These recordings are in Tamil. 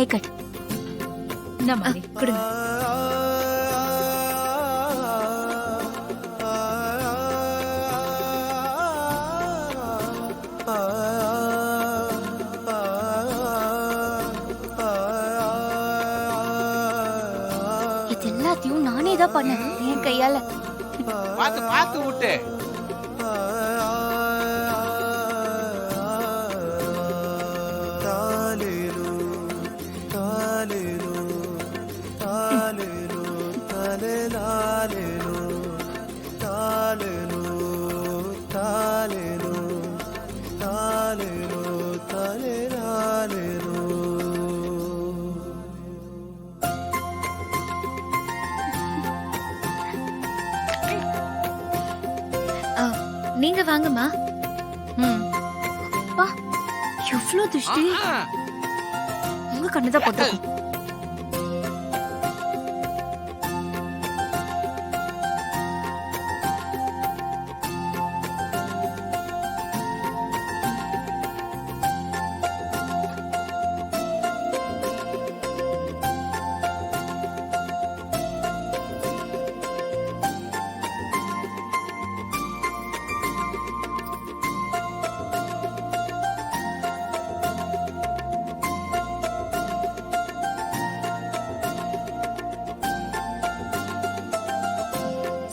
Take it. கொடுங்க. இது எல்லாத்தையும் நானே தான் பண்ணேன் என் கையால. பாத்து பாத்து விட்டு. நீங்க வாங்கம்மா. அப்பா எவ்வளவு திருஷ்டி. உங்க கண்ணுதான் போட்டிருக்கும்.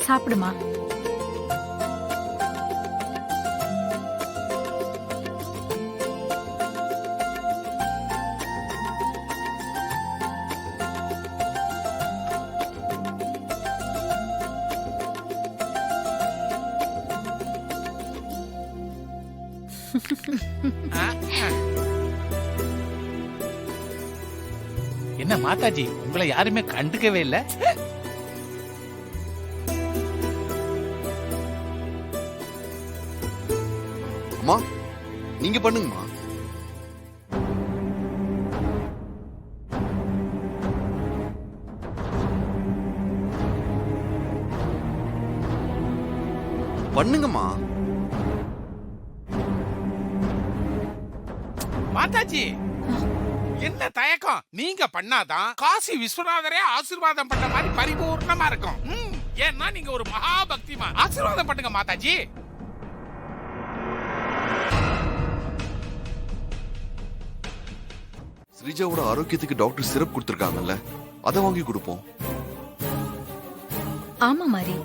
சாப்பிடுமா. என்ன மாதாஜி, உங்களை யாருமே கண்டுக்கவே இல்ல? அம்மா நீங்க பண்ணுங்கம்மா. பண்ணுங்கம்மா. மாதாஜி என்ன தயக்கம்? நீங்க பண்ணாதான் காசி விஸ்வநாதரே ஆசீர்வாதம் பண்ண மாதிரி பரிபூர்ணமா இருக்கும். ஏன்னா நீங்க ஒரு மகா பக்திமா. ஆசீர்வாதம் பண்ணுங்க மாதாஜி. ஸ்ரீஜாவோட ஆரோக்கியத்துக்கு டாக்டர் சிரப் கொடுத்திருக்காங்கல்ல, அத வாங்கி கொடுப்போம். ஆமா மாரி,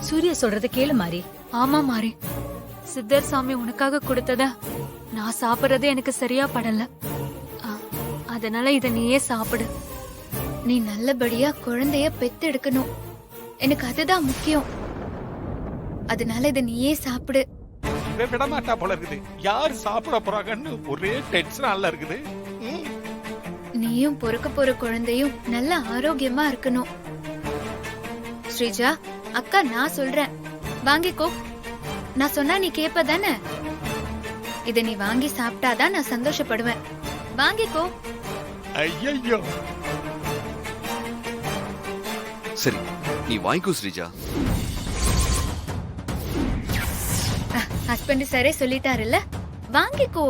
சூர்யா சொல்றத கேளு மாரி. ஆமா மாறி, சித்தர் சாமி உனக்காக கொடுத்தத நான் சாப்பிடுறது எனக்கு சரியா படல. அதனால இத நீயே சாப்பிடு. நீ நல்லபடியா குழந்தைய பெத்தெடுக்கணும், எனக்கு அதுதான் முக்கியம். அதனால இத நீயே சாப்பிடு. விட மாட்டா போல இருக்குது. யாரு சாப்பிட போறாங்கன்னு ஒரே டென்ஷனால இருக்குது. நீயும் பொறுக்க போற குழந்தையும் நல்ல ஆரோக்கியமா இருக்கணும். ஸ்ரீஜா அக்கா, நான் சொல்றேன் வாங்கிக்கோ. நான் சொன்னா நீ கேப்ப தானே? இத நீ வாங்கி சாப்பிட்டாதான் நான் சந்தோஷப்படுவேன். வாங்கிக்கோ. ஐயோ சரி, நீ வாங்கிக்கோ ஸ்ரீஜா. ஹஸ்பண்ட் சரே சொல்லிட்டாருல்ல, வாங்கிக்கோ.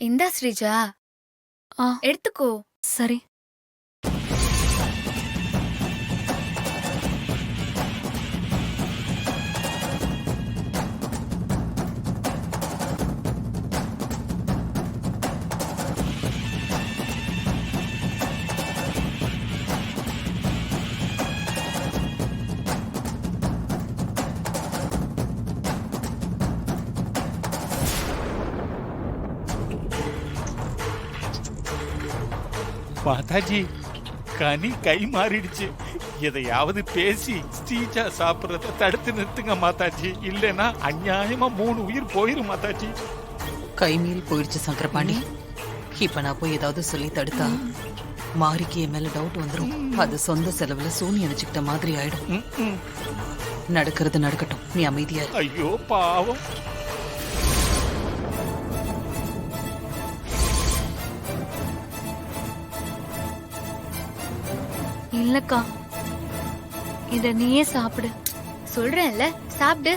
இந்தா ஸ்ரீஜா, எடுத்துக்கோ. சரி. மாதாஜி கனி கை மாறிடுச்சு. எதையாவது பேசி ஸ்ரீஜா சாப்பிடுறத தடுத்து நிறுத்துங்க மாதாஜி. இல்லைன்னா அநியாயமா 3 உயிர் போயிரும் மாதாஜி. கை மீறி போயிடுச்சு சங்கரபாண்டி. இப்ப நான் போய் ஏதாவது சொல்லி தடுத்தா மாரிக்கு என் மேல டவுட் வந்துரும். அது சொந்த செலவுல சூனி அடிச்சுக்கிட்ட மாதிரி ஆயிடும். நடக்கிறது நடக்கட்டும், நீ அமைதியா இரு. ஐயோ பாவம். இல்லக்கா, இத நீயே சாப்பிடு. சொல்றேன்ல, சாப்பிடு.